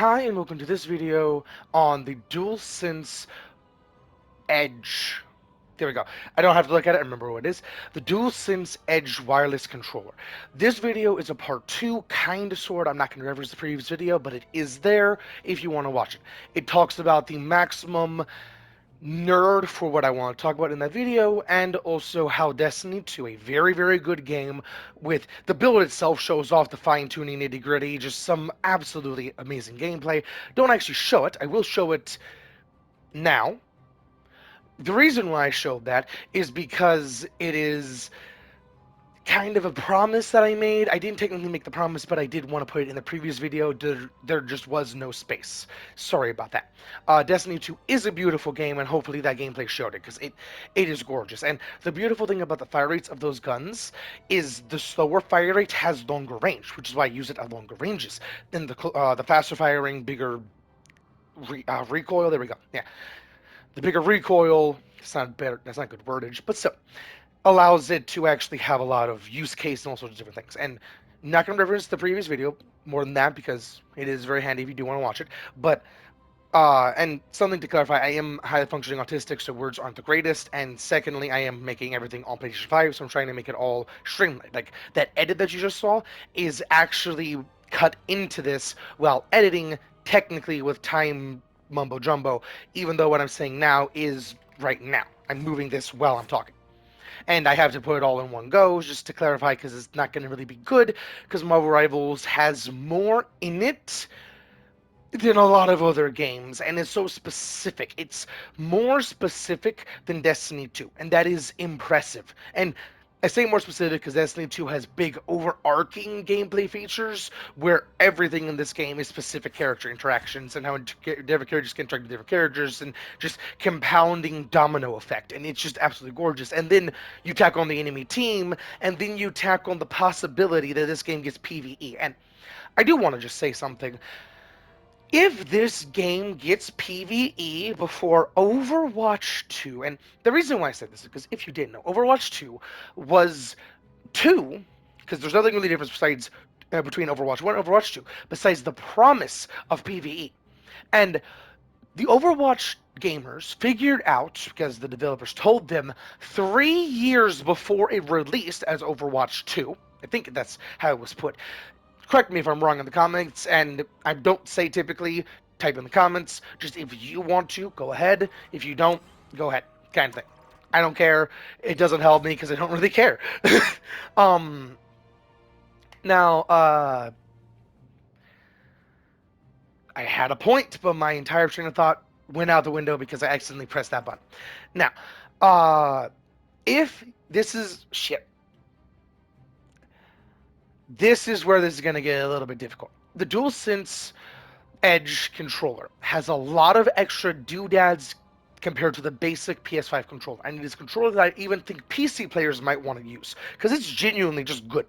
Hi and welcome to this video on the DualSense Edge. There we go. I don't have to look at it, I remember what it is. The DualSense Edge wireless controller. This video is a part 2, kind of sort. I'm not going to reference the previous video, but it is there if you want to watch it. It talks about the maximum nerd for what I want to talk about in that video, and also how Destiny 2, a very, very good game with the build itself, shows off the fine-tuning nitty-gritty, just some absolutely amazing gameplay. Don't actually show it. I will show it now. The reason why I showed that is because it is kind of a promise that I made. I didn't technically make the promise, but I did want to put it in the previous video. There just was no space. Sorry about that. Destiny 2 is a beautiful game, and hopefully that gameplay showed it, because it is gorgeous. And the beautiful thing about the fire rates of those guns is the slower fire rate has longer range, which is why I use it at longer ranges. Then the faster firing, bigger recoil. There we go. Yeah, the bigger recoil. It's not better. That's not good wordage, but still allows it to actually have a lot of use case and all sorts of different things. And I'm not going to reference the previous video more than that because it is very handy if you do want to watch it. But and something to clarify, I am highly functioning autistic, so words aren't the greatest. And secondly, I am making everything on PlayStation 5, so I'm trying to make it all streamlined. Like that edit that you just saw is actually cut into this while editing, technically with time mumbo jumbo, even though what I'm saying now is right now. I'm moving this while I'm talking. And I have to put it all in one go, just to clarify, because it's not going to really be good, because Marvel Rivals has more in it than a lot of other games, and it's so specific. It's more specific than Destiny 2, and that is impressive. And I say more specific because Destiny 2 has big overarching gameplay features where everything in this game is specific character interactions and how different characters can interact with different characters and just compounding domino effect. And it's just absolutely gorgeous. And then you tack on the enemy team, and then you tack on the possibility that this game gets PvE. And I do want to just say something. If this game gets PvE before Overwatch 2, and the reason why I said this is because if you didn't know, Overwatch 2 was 2, because there's nothing really different besides between Overwatch 1 and Overwatch 2, besides the promise of PvE. And the Overwatch gamers figured out, because the developers told them 3 years before it released as Overwatch 2, I think that's how it was put. Correct me if I'm wrong in the comments, and I don't say typically type in the comments. Just if you want to, go ahead. If you don't, go ahead. Kind of thing. I don't care. It doesn't help me because I don't really care. um, now, I had a point, but my entire train of thought went out the window because I accidentally pressed that button. Now, if this is shit, this is where this is going to get a little bit difficult. The DualSense Edge controller has a lot of extra doodads compared to the basic PS5 controller. And it is a controller that I even think PC players might want to use because it's genuinely just good.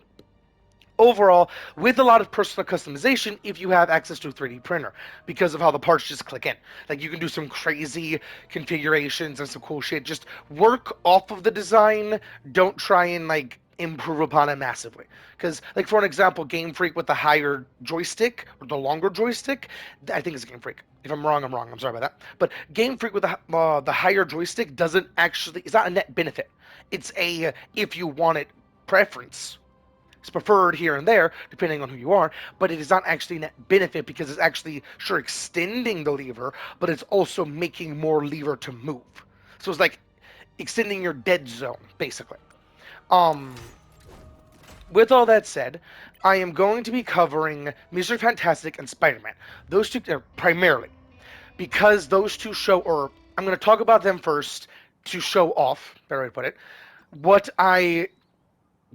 Overall, with a lot of personal customization if you have access to a 3D printer because of how the parts just click in. Like you can do some crazy configurations and some cool shit. Just work off of the design. Don't try and like improve upon it massively. Because, like for an example, Game Freak with the higher joystick or the longer joystick, I think it's Game Freak. If I'm wrong, I'm wrong. I'm sorry about that. But Game Freak with the higher joystick doesn't actually. It's not a net benefit. It's a if you want it preference. It's preferred here and there, depending on who you are, but it is not actually a net benefit because it's actually, sure, extending the lever, but it's also making more lever to move. So it's like extending your dead zone, basically. Um, with all that said, I am going to be covering Mr. Fantastic and Spider-Man. Those two, primarily, because those two show, or I'm going to talk about them first to show off, better way to put it, what I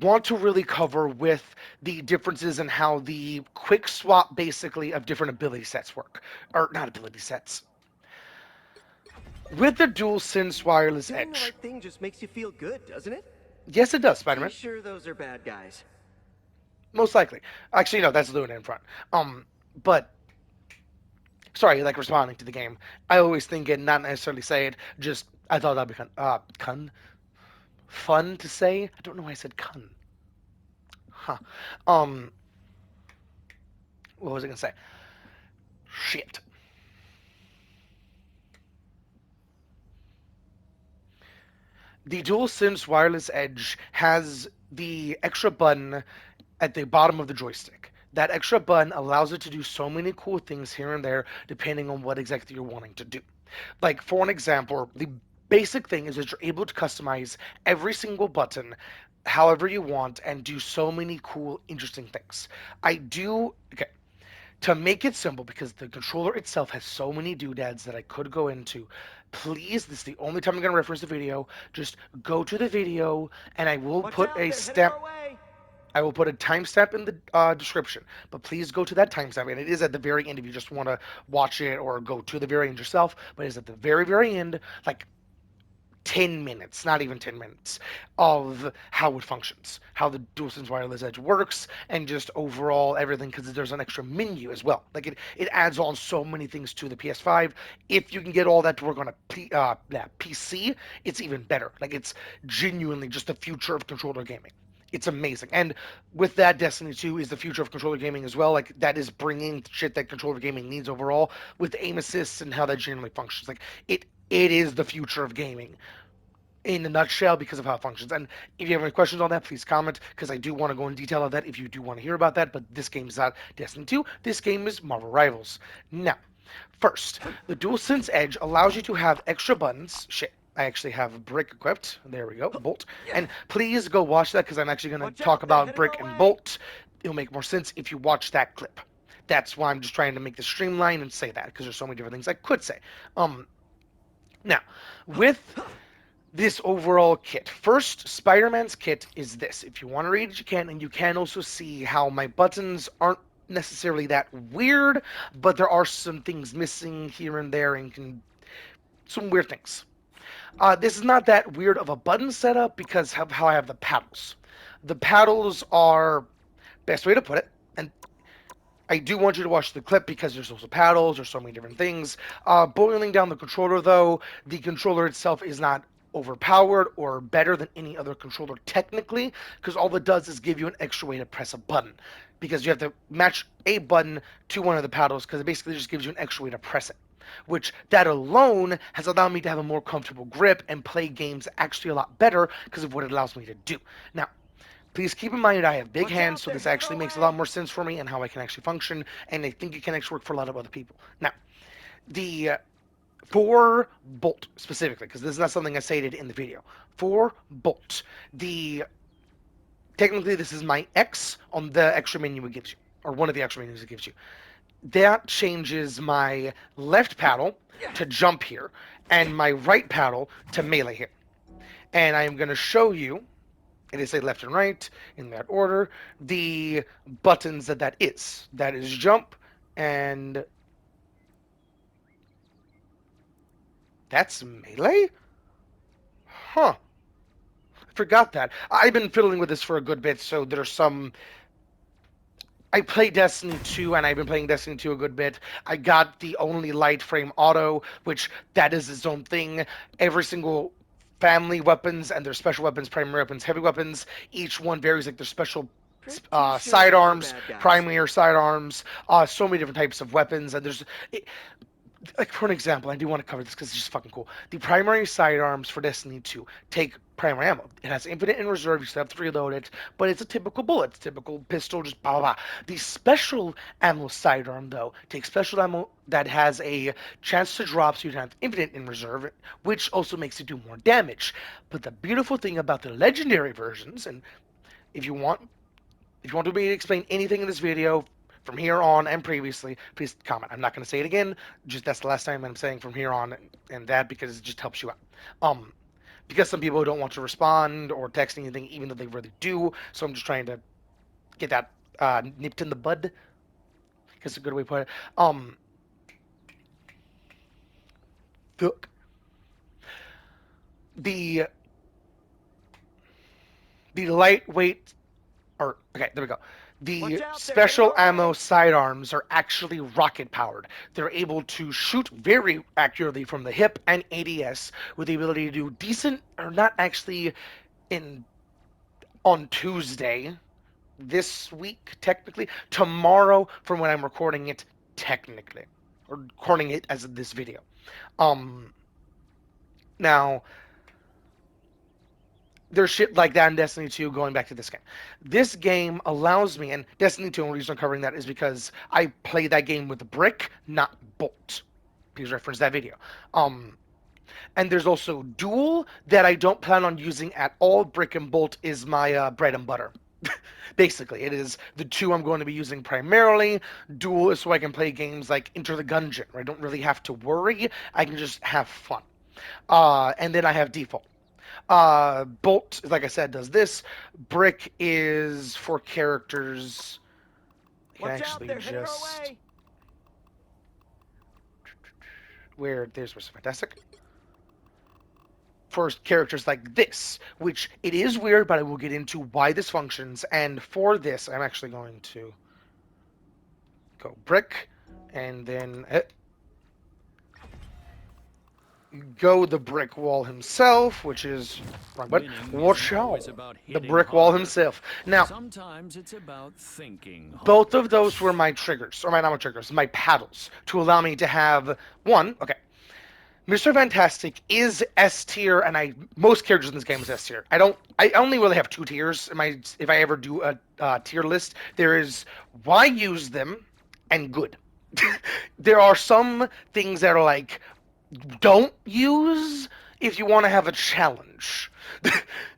want to really cover with the differences in how the quick swap basically of different ability sets work. Or not ability sets. With the DualSense Wireless Doing the Edge. right thing just makes you feel good, doesn't it? Yes, it does, Pretty Spider-Man. sure those are bad guys. Most likely. Actually, no, that's Luna in front. But sorry, like responding to the game. I always think it, not necessarily say it. Just I thought that'd be fun to say. I don't know why I said cun. Huh. Um, what was I gonna say? Shit. The DualSense Wireless Edge has the extra button at the bottom of the joystick. That extra button allows it to do so many cool things here and there depending on what exactly you're wanting to do. Like, for an example, the basic thing is that you're able to customize every single button however you want and do so many cool, interesting things. Okay, to make it simple, because the controller itself has so many doodads that I could go into, please, this is the only time I'm going to reference the video. Just go to the video, and Watch out, they're headed our way. I will put a timestamp in the description. But please go to that timestamp, and it is at the very end if you just want to watch it or go to the very end yourself. But it's at the very, very end, like 10 minutes, not even 10 minutes, of how it functions, how the DualSense Wireless Edge works, and just overall everything, because there's an extra menu as well. Like, it adds on so many things to the PS5. If you can get all that to work on a PC, it's even better. Like, it's genuinely just the future of controller gaming. It's amazing. And with that, Destiny 2 is the future of controller gaming as well. Like, that is bringing shit that controller gaming needs overall with aim assists and how that generally functions. Like, it is the future of gaming in a nutshell because of how it functions. And if you have any questions on that, please comment, because I do want to go in detail on that if you do want to hear about that. But this game is not Destiny 2. This game is Marvel Rivals. Now, first, the DualSense Edge allows you to have extra buttons. Shit. I actually have Brick equipped. There we go. Bolt. And please go watch that, because I'm actually going to Watch talk out, they're about headed Brick our and way. Bolt. It'll make more sense if you watch that clip. That's why I'm just trying to make this streamline and say that, because there's so many different things I could say. Now, with this overall kit. First, Spider-Man's kit is this. If you want to read it, you can, and you can also see how my buttons aren't necessarily that weird, but there are some things missing here and there, and some weird things. This is not that weird of a button setup because of how I have the paddles. The paddles are, best way to put it, and I do want you to watch the clip because there's also paddles, there's so many different things. Boiling down the controller, though, the controller itself is not overpowered or better than any other controller technically, because all it does is give you an extra way to press a button. Because you have to match a button to one of the paddles, because it basically just gives you an extra way to press it. Which, that alone, has allowed me to have a more comfortable grip and play games actually a lot better because of what it allows me to do. Now, please keep in mind I have big Watch hands, out, so they're this headed actually our makes a lot way. more sense for me and how I can actually function, and I think it can actually work for a lot of other people. Now, the for Bolt specifically, because this is not something I stated in the video. For Bolt, the technically this is my X on the extra menu it gives you, or one of the extra menus it gives you. That changes my left paddle to jump here, and my right paddle to melee here. And I am going to show you, and they say left and right in that order, the buttons that is. That is jump, and that's melee? Huh. I forgot that. I've been fiddling with this for a good bit, so there's some. I play Destiny 2, and I've been playing Destiny 2 a good bit. I got the only light frame auto, which that is its own thing. Every single family weapons and their special weapons, primary weapons, heavy weapons, each one varies, like their special Pretty sure those are sidearms, bad guys. primary sidearms, so many different types of weapons, and like, for an example, I do want to cover this because it's just fucking cool. The primary sidearms for Destiny 2 take primary ammo. It has infinite in reserve. You still have to reload it, but it's a typical bullet, it's a typical pistol, just blah blah blah. The special ammo sidearm, though, takes special ammo that has a chance to drop, so you don't have infinite in reserve, which also makes it do more damage. But the beautiful thing about the legendary versions, and if you want if you want me to explain anything in this video from here on and previously, please comment. I'm not going to say it again. Just that's the last time I'm saying from here on and that, because it just helps you out. Um, because some people don't want to respond or text anything, even though they really do. So I'm just trying to get that nipped in the bud. That's a good way to put it. The the the lightweight or okay, there we go. Watch The out, they're headed special our ammo way. sidearms are actually rocket powered. They're able to shoot very accurately from the hip and ADS with the ability to do decent, or not actually in on Tuesday this week technically, tomorrow from when I'm recording it technically. or recording it as this video. Um, Now, there's shit like that in Destiny 2 going back to this game. This game allows me, and Destiny 2, the only reason I'm covering that is because I played that game with brick, not bolt. Please reference that video. And there's also dual that I don't plan on using at all. Brick and bolt is my bread and butter. Basically, it is the two I'm going to be using primarily. Dual is so I can play games like Enter the Gungeon, where I don't really have to worry. I can just have fun. And then I have default. Bolt, like I said, does this. Brick is for characters. Watch out, they're heading our way. Where there's fantastic. For characters like this, which it is weird, but I will get into why this functions. And for this, I'm actually going to go brick, and then go the brick wall himself, which is wrong button. Watch out, the brick wall himself. Now, sometimes it's about thinking. Both of those were my triggers, or not my triggers, my paddles to allow me to have one. Okay. Mr. Fantastic is S tier, and most characters in this game is S tier. I only really have 2 tiers. If I ever do a tier list, there is why use them and good. There are some things that are like don't use if you want to have a challenge.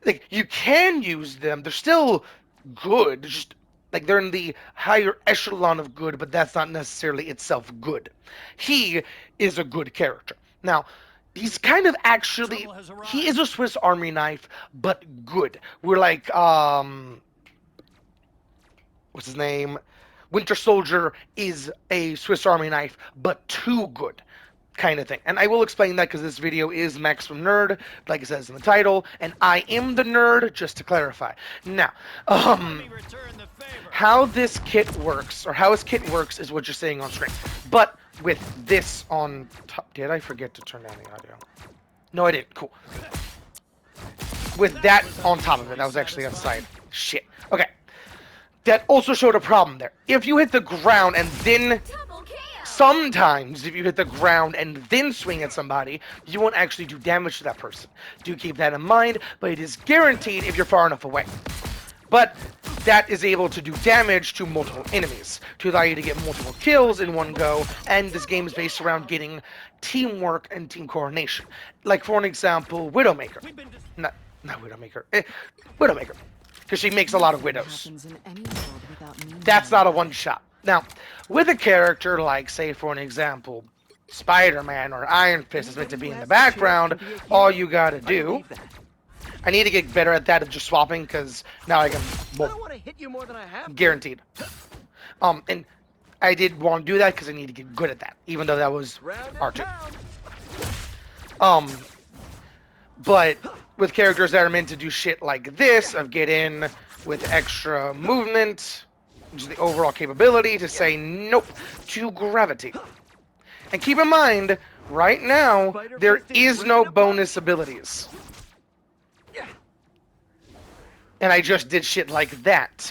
Like you can use them; they're still good. Just like they're in the higher echelon of good, but that's not necessarily itself good. He is a good character. Now, he's kind of actually, he is a Swiss Army knife, but good. We're like, what's his name? Winter Soldier is a Swiss Army knife, but too good, kind of thing. And I will explain that because this video is Maximum Nerd, like it says in the title, and I am the nerd, just to clarify. Now, how this kit works, or how his kit works, is what you're seeing on screen. But with this on top, did I forget to turn down the audio? No, I didn't. Cool. With that on top of it, that was actually outside. Shit. Okay. That also showed a problem there. If you hit the ground and then sometimes if you hit the ground and then swing at somebody, you won't actually do damage to that person. Do keep that in mind, but it is guaranteed if you're far enough away. But that is able to do damage to multiple enemies, to allow you to get multiple kills in one go, and this game is based around getting teamwork and team coordination. Like, for an example, Widowmaker. Not Widowmaker. Widowmaker. Because she makes a lot of widows. That's not a one-shot. Now, with a character like, say, for an example, Spider-Man or Iron Fist is meant to be in the background, all you gotta do... I need to get better at that of just swapping, because now I can... Well, I don't want to hit you more than I have. Guaranteed. And I did want to do that because I need to get good at that, even though that was R2. But with characters that are meant to do shit like this, of get in with extra movement, which is the overall capability to say nope to gravity. And keep in mind, right now, there is no bonus abilities. And I just did shit like that.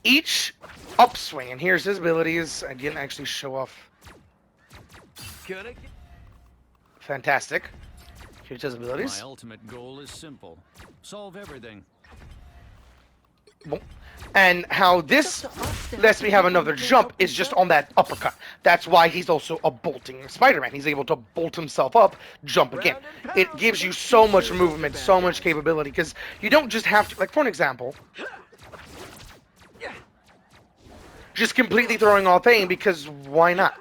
Each upswing, and here's his abilities. I didn't actually show off. Fantastic. Here's his abilities. My ultimate goal is simple. Solve everything. And how this lets me have another jump is just on that uppercut. That's why he's also a bolting Spider-Man. He's able to bolt himself up, jump again. It gives you so much movement, so much capability, because you don't just have to, like for an example, just completely throwing off aim, because why not?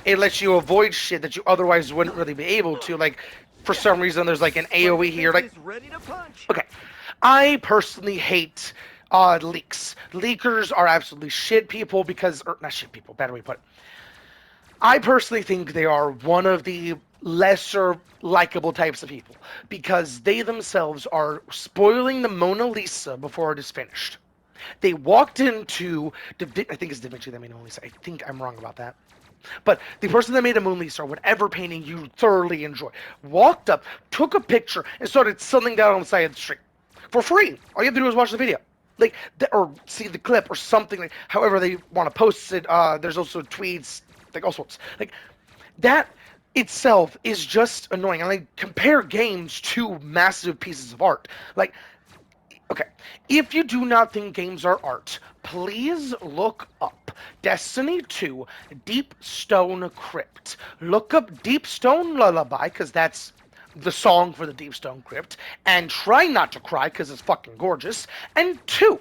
It lets you avoid shit that you otherwise wouldn't really be able to, like, for some reason there's like an AoE here, like, okay. I personally hate leaks. Leakers are absolutely shit people because, or not shit people, better way to put it. I personally think they are one of the lesser likable types of people because they themselves are spoiling the Mona Lisa before it is finished. They walked into, I think it's Da Vinci that made Mona Lisa. I think I'm wrong about that. But the person that made a Mona Lisa or whatever painting you thoroughly enjoy walked up, took a picture, and started selling that on the side of the street for free. All you have to do is watch the video. Like, or see the clip or something, like, however they want to post it. There's also tweets, like all sorts. Like that itself is just annoying. And I compare games to massive pieces of art. Like, okay, if you do not think games are art, please look up Destiny 2 Deep Stone Crypt. Look up Deep Stone Lullaby, because that's the song for the Deep Stone Crypt, and try not to cry, because it's fucking gorgeous. And two,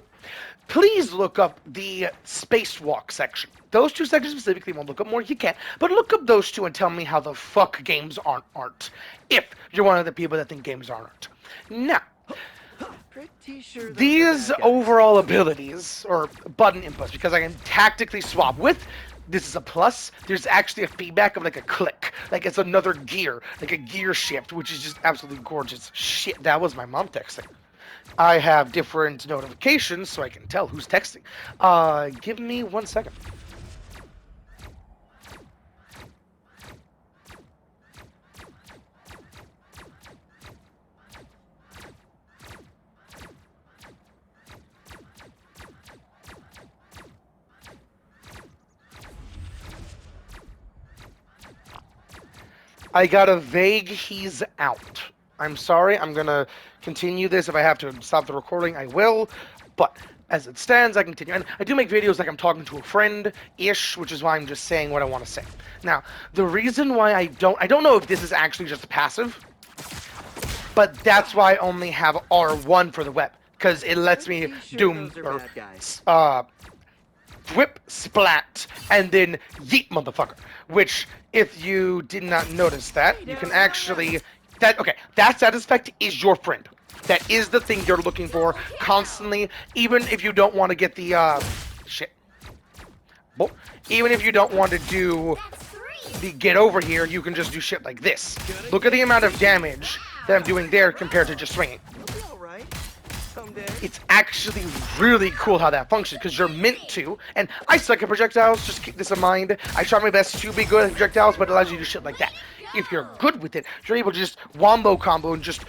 please look up the spacewalk section. Those two sections specifically, won't look up more if you can, but look up those two and tell me how the fuck games aren't art. If you're one of the people that think games aren't art. Now, Pretty sure those are these bad guys. overall abilities, or button inputs, because I can tactically swap with, this is a plus, there's actually a feedback of like a click. Like it's another gear, like a gear shift, which is just absolutely gorgeous. Shit, that was my mom texting. I have different notifications so I can tell who's texting. Give me 1 second. I got a vague he's out. I'm sorry, I'm gonna continue this. If I have to stop the recording, I will. But as it stands, I continue. And I do make videos like I'm talking to a friend-ish, which is why I'm just saying what I want to say. Now, the reason why I don't know if this is actually just passive, but that's why I only have R1 for the web, because it lets me do whip, splat, and then yeet, motherfucker. Which, if you did not notice that, you can actually... that status effect is your friend. That is the thing you're looking for constantly, even if you don't want to get the, shit. Well, even if you don't want to do the get over here, you can just do shit like this. Look at the amount of damage that I'm doing there compared to just swinging. It's actually really cool how that functions, because you're meant to, and I suck at projectiles, just keep this in mind. I try my best to be good at projectiles, but it allows you to do shit like that. If you're good with it, you're able to just wombo combo and just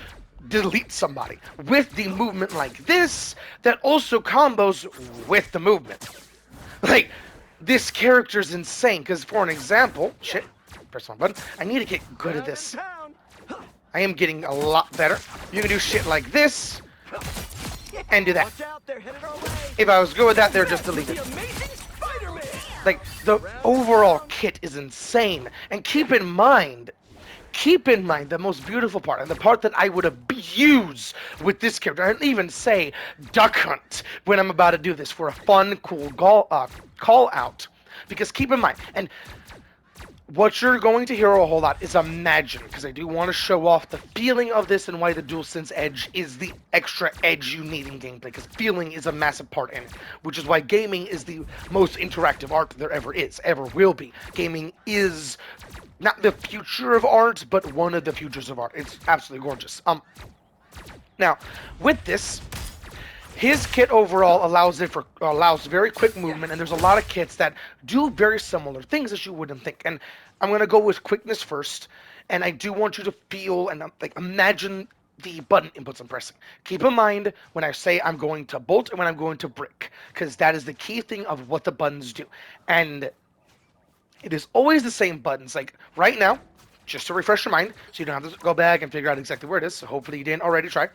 delete somebody with the movement like this, that also combos with the movement. Like, this character's insane, because for an example, shit, press one button, I need to get good at this. I am getting a lot better. You can do shit like this, and do that. If I was good with that, they're just deleted. Like, the overall kit is insane. And keep in mind, the most beautiful part, and the part that I would abuse with this character, I don't even say duck hunt when I'm about to do this for a fun, cool call out. Because keep in mind, and what you're going to hear a whole lot is Imagine, because I do want to show off the feeling of this and why the DualSense Edge is the extra edge you need in gameplay, because feeling is a massive part in it, which is why gaming is the most interactive art there ever is, ever will be. Gaming is not the future of art, but one of the futures of art. It's absolutely gorgeous. Now, with this, his kit overall allows very quick movement, and there's a lot of kits that do very similar things that you wouldn't think. And I'm gonna go with quickness first, and I do want you to feel and like imagine the button inputs I'm pressing. Keep in mind when I say I'm going to bolt and when I'm going to brick, because that is the key thing of what the buttons do. And it is always the same buttons. Like right now, just to refresh your mind, so you don't have to go back and figure out exactly where it is. So hopefully you didn't already try.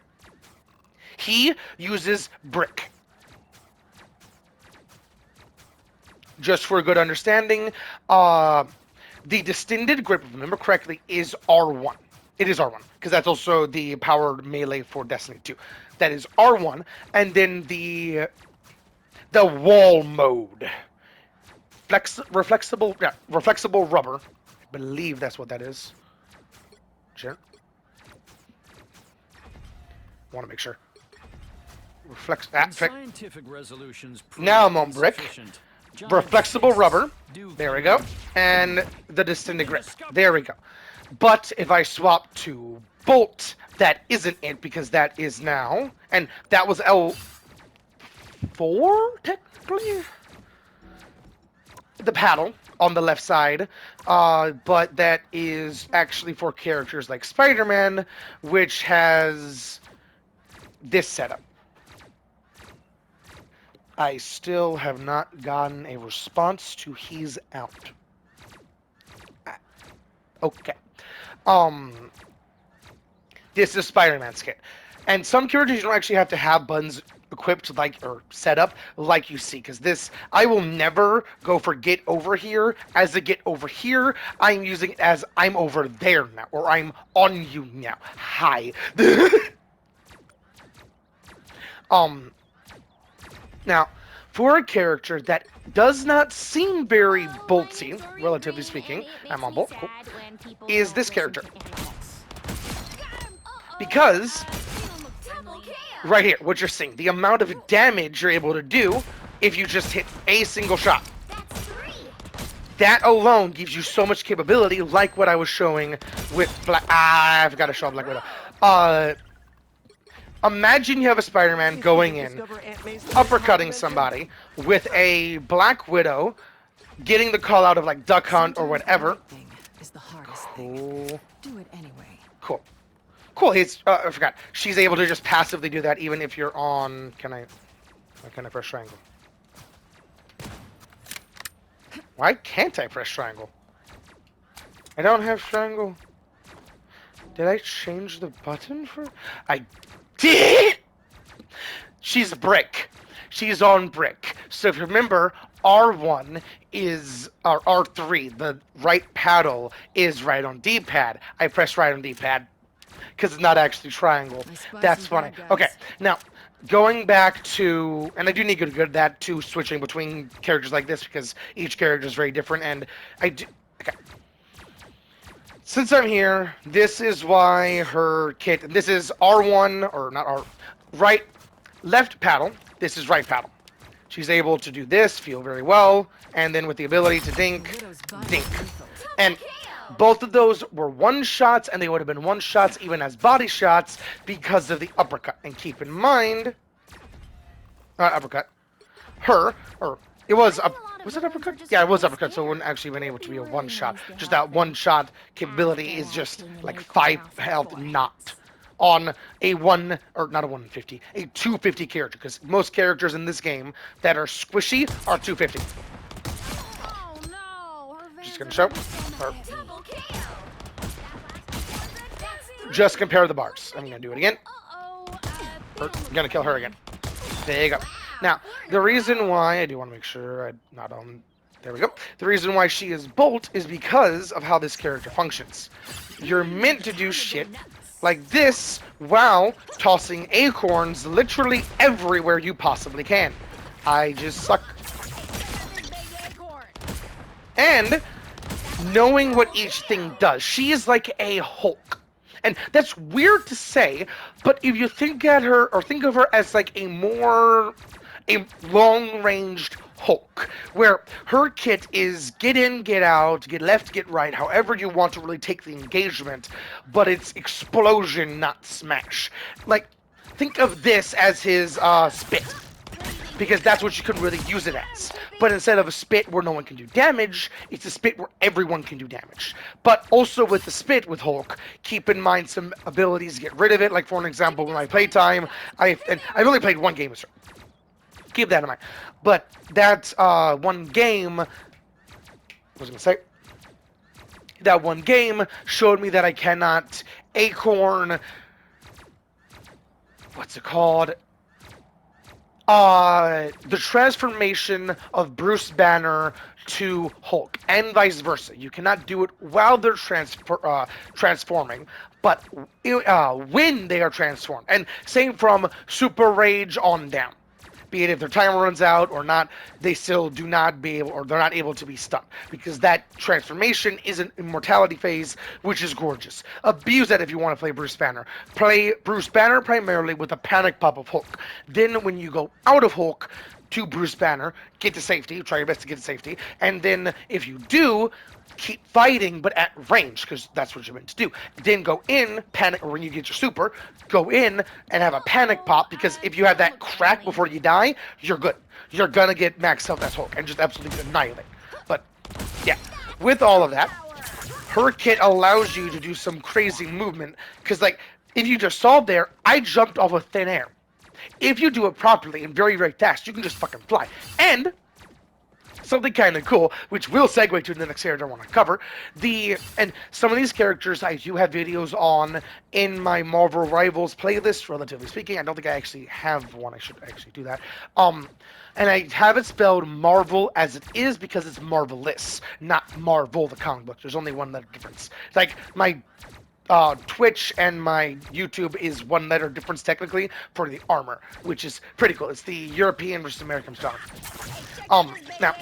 He uses brick. Just for a good understanding, the distended grip, if I remember correctly, is R1. It is R1, because that's also the powered melee for Destiny 2. That is R1, and then the wall mode. Reflexible rubber. I believe that's what that is. Sure. Want to make sure. Scientific resolutions now I'm on brick. Reflexible rubber. There we go. And the distended grip. There we go. But if I swap to bolt, that isn't it, because that is now, and that was L4 technically. The paddle on the left side, but that is actually for characters like Spider-Man, which has this setup. I still have not gotten a response to he's out. Okay. Um, this is Spider-Man's kit. And some characters you don't actually have to have buttons equipped like or set up like you see, because this I will never go for get over here as a get over here. I'm using it as I'm over there now, or I'm on you now. Hi. um Now, for a character that does not seem very boltsy, relatively speaking, I'm on bolt, cool, is this character. Because, right here, what you're seeing, the amount of damage you're able to do if you just hit a single shot. That alone gives you so much capability, like what I was showing with Black... I forgot to show Black Widow. Imagine you have a Spider-Man going in, uppercutting somebody with a Black Widow, getting the call out of like Duck Hunt or whatever. Cool. Do it anyway. Cool. Cool. I forgot. She's able to just passively do that even if you're on. Can I press triangle? Why can't I press triangle? I don't have triangle. Did I change the button for? I did. She's brick. She's on brick. So if you remember, R1 is or R3. The right paddle is right on D-pad. I press right on D-pad because it's not actually triangle. That's funny. Okay, now going back to, and I do need to get good at that too, switching between characters like this because each character is very different, and I do. Okay. Since I'm here, this is why her kit, and this is R1, or not R, right, left paddle, this is right paddle. She's able to do this, feel very well, and then with the ability to dink, dink. And both of those were one-shots, and they would have been one-shots even as body shots because of the uppercut. And keep in mind, not uppercut, it was uppercut? Yeah, it was uppercut, so it wouldn't actually been able to be a one-shot. Just that one-shot capability is just like 5 health not on a not a 150, a 250 character, because most characters in this game that are squishy are 250. Just gonna show. Just compare the bars. I'm gonna do it again. I'm gonna kill her again. There you go. Now, the reason why, I do want to make sure I'm not on, there we go. The reason why she is Bolt is because of how this character functions. You're meant to do shit like this while tossing acorns literally everywhere you possibly can. I just suck. And knowing what each thing does. She is like a Hulk. And that's weird to say, but if you think at her, or think of her as like a long-ranged Hulk, where her kit is get in, get out, get left, get right, however you want to really take the engagement, but it's explosion, not smash. Like, think of this as his spit, because that's what you could really use it as. But instead of a spit where no one can do damage, it's a spit where everyone can do damage. But also with the spit with Hulk, keep in mind some abilities, get rid of it. Like for an example, in my playtime, I've only played one game with her. Keep that in mind. But that one game, what was I going to say? That one game showed me that I cannot acorn, what's it called? The transformation of Bruce Banner to Hulk, and vice versa. You cannot do it while they're transforming, but when they are transformed. And same from Super Rage on down. Be it if their timer runs out or not, they still do not be able, or they're not able to be stunned, because that transformation is an immortality phase, which is gorgeous. Abuse that if you want to play Bruce Banner. Play Bruce Banner primarily with a panic pop of Hulk. Then when you go out of Hulk to Bruce Banner, get to safety, try your best to get to safety, and then if you do, keep fighting, but at range, because that's what you're meant to do. Then go in, panic, or when you get your super, go in and have a panic pop, because if you have that crack before you die, you're good. You're gonna get max health as Hulk and just absolutely annihilate. But, yeah, with all of that, her kit allows you to do some crazy movement, because, like, if you just saw there, I jumped off of thin air. If you do it properly and very, very fast, you can just fucking fly. And something kind of cool, which will segue to the next character I want to cover. And some of these characters I do have videos on in my Marvel Rivals playlist, relatively speaking. I don't think I actually have one. I should actually do that. And I have it spelled Marvel as it is because it's Marvelous, not Marvel the comic book. There's only one letter difference. Like my Twitch and my YouTube is one letter difference technically for the armor, which is pretty cool. It's the European versus American style. Now,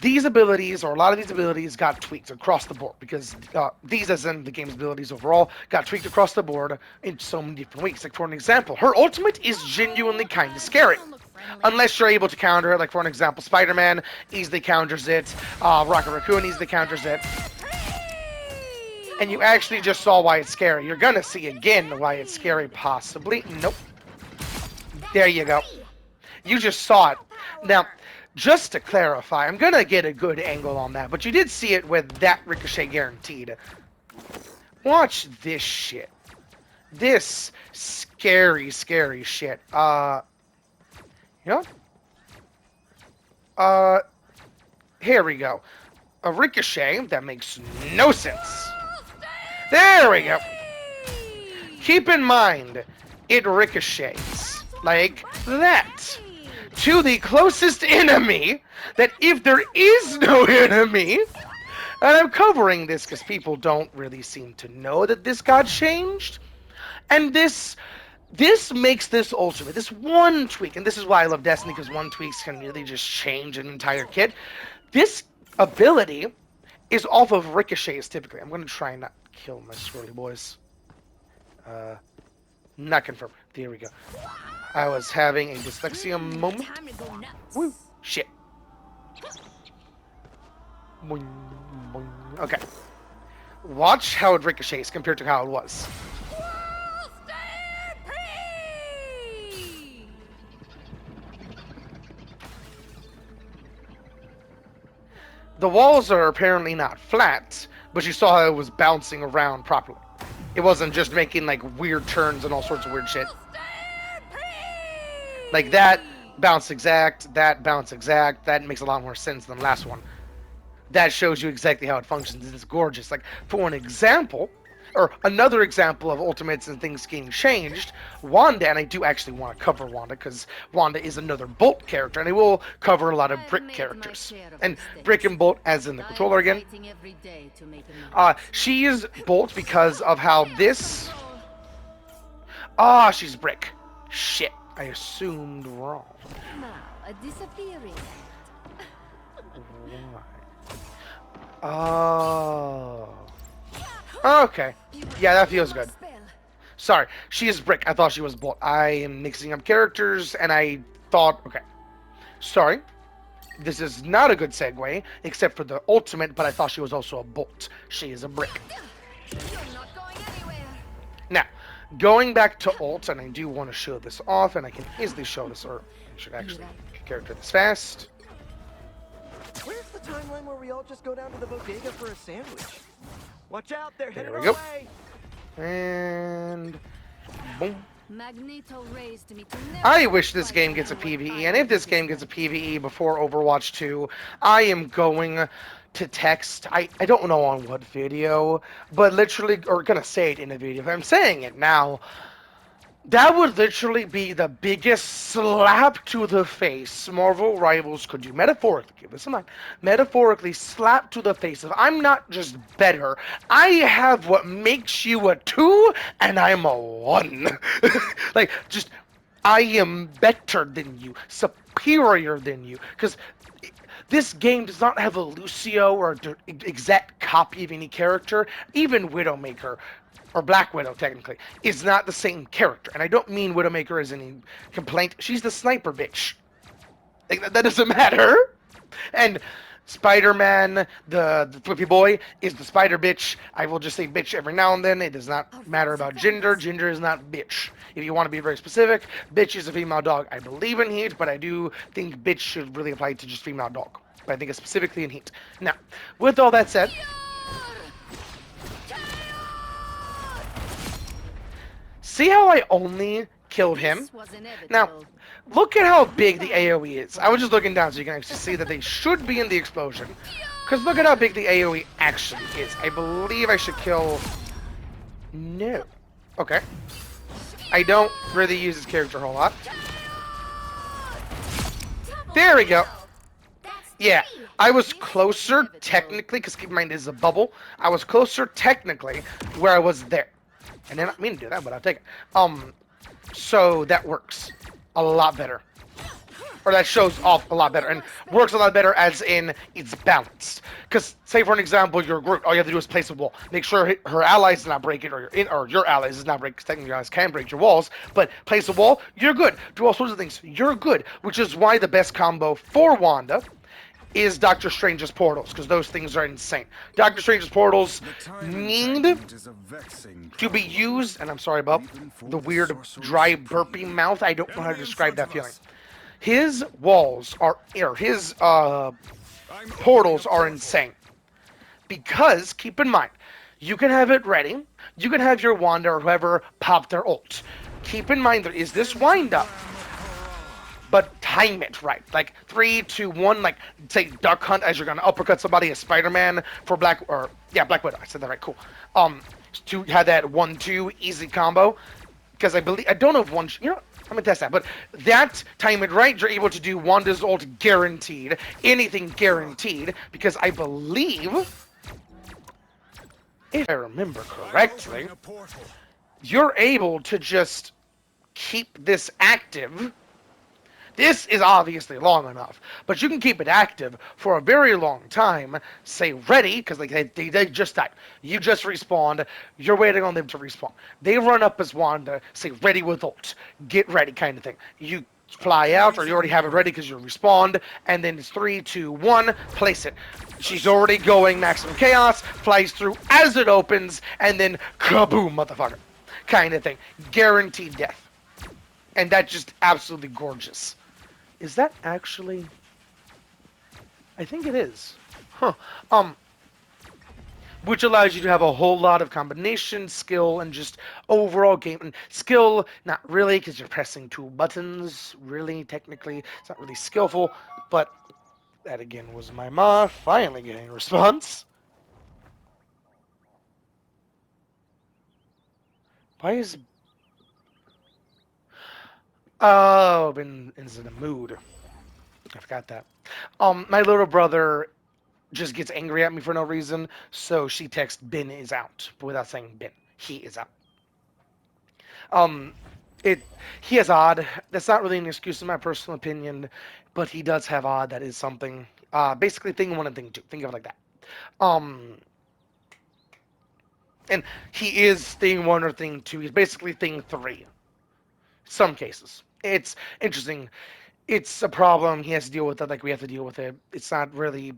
these abilities, or a lot of these abilities, got tweaked across the board because these, as in the game's abilities overall, got tweaked across the board in so many different ways. Like, for an example, her ultimate is genuinely kind of scary. Unless you're able to counter it, like for an example, Spider-Man easily counters it, Rocket Raccoon easily counters it. And you actually just saw why it's scary. You're gonna see again why it's scary, possibly. Nope. There you go. You just saw it. Now, just to clarify, I'm gonna get a good angle on that, but you did see it with that ricochet guaranteed. Watch this shit. This scary, scary shit. You know? Here we go. A ricochet that makes no sense. There we go. Keep in mind, it ricochets like that to the closest enemy, that if there is no enemy, and I'm covering this because people don't really seem to know that this got changed, and this makes this ultimate, this one tweak, and this is why I love Destiny, because one tweak can really just change an entire kit. This ability is off of ricochets typically. I'm going to try and not kill my swirly boys. Not confirmed. There we go. I was having a dyslexia moment. Woo! Shit. Boing, boing. Okay. Watch how it ricochets compared to how it was. The walls are apparently not flat, but you saw how it was bouncing around properly. It wasn't just making like weird turns and all sorts of weird shit. Like that bounce exact, that bounce exact. That makes a lot more sense than the last one. That shows you exactly how it functions. It's gorgeous. Like, for an example, or another example of ultimates and things getting changed, Wanda, and I do actually want to cover Wanda because Wanda is another Bolt character, and I will cover a lot of Brick characters. And Brick and Bolt, as in the controller again. She is Bolt because of how this... she's Brick. Shit, I assumed wrong. Oh. Okay. Yeah, that feels good. Sorry, she is Brick. I thought she was Bolt. I am mixing up characters, and I thought... Okay. Sorry. This is not a good segue, except for the ultimate, but I thought she was also a Bolt. She is a Brick. Now, going back to ult, and I do want to show this off, and I can easily show this, or I should actually character this fast. Where's the timeline where we all just go down to the bodega for a sandwich? Watch out, they're headed There our we go. way. And boom. Magneto raised me to never I wish this fight game gets a anyone PvE, and if this game gets a PvE before Overwatch 2, I am going to text, I don't know on what video, but literally, or gonna say it in a video, if I'm saying it now, that would literally be the biggest slap to the face Marvel Rivals could do. Metaphorically, give this a mind. Metaphorically, slap to the face of, I'm not just better, I have what makes you a 2, and I'm a 1. Like, just, I am better than you, superior than you. Because this game does not have a Lucio or an exact copy of any character. Even Widowmaker, or Black Widow, technically, is not the same character. And I don't mean Widowmaker as any complaint. She's the sniper bitch. Like, that doesn't matter. And Spider-Man, the flippy boy, is the spider bitch. I will just say bitch every now and then. It does not matter about gender. Gender is not bitch. If you want to be very specific, bitch is a female dog. I believe in Heat, but I do think bitch should really apply to just female dog. But I think it's specifically in Heat. Now, with all that said... See how I only killed him? Now, Look at how big the AoE is. I was just looking down so you can actually see that they should be in the explosion. Because look at how big the AoE actually is. I believe I should kill... No. Okay. I don't really use this character a whole lot. There we go. Yeah, I was closer technically, because keep in mind this is a bubble. I was closer technically where I was there. And I didn't mean to do that, but I'll take it. So that works a lot better. Or that shows off a lot better. And works a lot better as in it's balanced. Because, say for an example, your group, all you have to do is place a wall. Make sure her allies does not break it, or your allies does not break, because technically your allies can break your walls. But place a wall, you're good. Do all sorts of things, you're good. Which is why the best combo for Wanda is Doctor Strange's portals, because those things are insane. Doctor Strange's portals need to be used, and I'm sorry about the weird dry burping mouth. I don't know how to describe that feeling. His walls are, or his portals are insane. Because, keep in mind, you can have it ready, you can have your Wanda or whoever pop their ult. Keep in mind there is this wind up. But time it right. Like 3, 2, 1, like say Duck Hunt as you're gonna uppercut somebody as Spider-Man for Black Widow. I said that right, cool. To have that 1-2 easy combo. Because I don't know if one, you know, I'm gonna test that, but that time it right, you're able to do Wanda's ult guaranteed. Anything guaranteed, because I believe, if I remember correctly, you're able to just keep this active. This is obviously long enough, but you can keep it active for a very long time. Say ready, because like they just died. You just respawned. You're waiting on them to respawn. They run up as Wanda. Say ready with ult. Get ready, kind of thing. You fly out, or you already have it ready because you respawned, and then it's 3, 2, 1. Place it. She's already going maximum chaos. Flies through as it opens, and then kaboom, motherfucker, kind of thing. Guaranteed death, and that's just absolutely gorgeous. Is that actually... I think it is. Huh. Which allows you to have a whole lot of combination, skill, and just overall game. And skill, not really, because you're pressing 2 buttons. Really, technically, it's not really skillful. But that, again, was my ma finally getting a response. Why is... Oh, Ben's in a mood. I forgot that. My little brother just gets angry at me for no reason, so she texts Ben is out, but without saying Ben. He is out. He has odd. That's not really an excuse in my personal opinion, but he does have odd. That is something. Basically, thing 1 and thing 2. Think of it like that. And he is thing 1 or thing 2. He's basically thing 3. Some cases. It's interesting. It's a problem. He has to deal with it like we have to deal with it. It's not really...